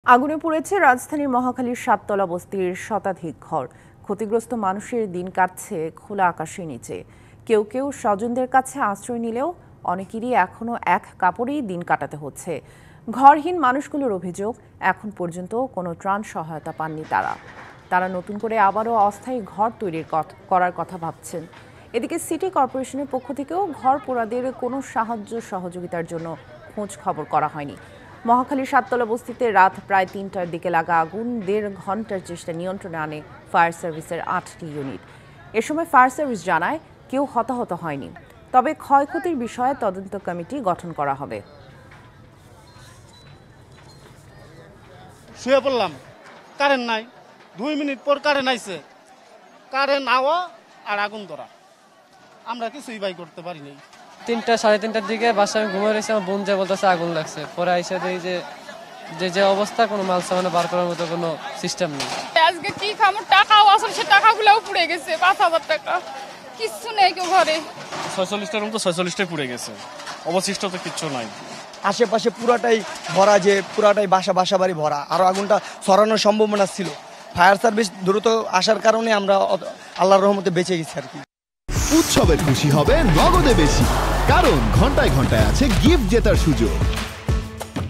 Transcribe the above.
আগুনে পুড়েছে রাজধানীর মহাখালীর সাততলা বস্তির শতাধিক ঘর। ক্ষতিগ্রস্ত মানুষের দিন কাটছে খোলা আকাশের নিচে। কেউ কেউ স্বজনদের কাছে আশ্রয় নিলেও অনেকেরই এখনো এক কাপড়েই দিন কাটাতে হচ্ছে। ঘরহীন মানুষগুলোর অভিযোগ, এখন পর্যন্ত কোনো ত্রাণ সহায়তা পাননি তারা নতুন করে আবারও অস্থায়ী ঘর করার কথা ভাবছেন। এদিকে সিটি কর্পোরেশনের পক্ষ থেকেও ঘর পোড়াদের কোনো সাহায্য সহযোগিতার জন্য খোঁজ খবর করা হয়নি। মহাখালীর সাততলা বস্তিতে রাত প্রায় ৩টার দিকে লাগা আগুন ১.৫ ঘন্টার চেষ্টা নিয়ন্ত্রণে আনে ফায়ার সার্ভিসের ৮টি ইউনিট। এ সময় ফায়ার সার্ভিস জানায় কেউ হতাহত হয়নি, তবে ক্ষয়ক্ষতির বিষয়ে তদন্ত কমিটি গঠন করা হবে। শুয়ে পড়লাম, কারেন্ট নাই। ২ মিনিট পর কারেন্ট আইছে, কারেন্ট আওয়া আর আগুন ধরা, আমরা কিছুই বাই করতে পারি নাই। ৩টা সাড়ে ৩টার দিকে বাসায় আমি ঘুমিয়ে রয়েছি, আমার বোন যা বলতেছে আগুন লাগছে। পরে আইসা দেখি যে অবস্থা, কোনো মাল সামানে বার করার মতো কোনো সিস্টেম নেই। আজকে কি খামো, টাকাও আসলে সে টাকাগুলোও পুড়ে গেছে, ৫,০০০ টাকা, কিচ্ছু নেই কেউ ঘরে। ৪৬টার মতো ৪৬টাই পুড়ে গেছে, অবশিষ্ট তো কিচ্ছু নাই। আশেপাশে পুরাটাই ভরা, যে পুরাটাই বাসা বাড়ি ভরা, আরো আগুনটা ছড়ানোর সম্ভাবনা ছিল। ফায়ার সার্ভিস দ্রুত আসার কারণে আমরা আল্লাহর রহমতে বেঁচে গেছি আর কি। উৎসবের খুশি হবে নগদে বেশি, কারণ ঘন্টায় ঘন্টায় আছে গিফট জেতার সুযোগ।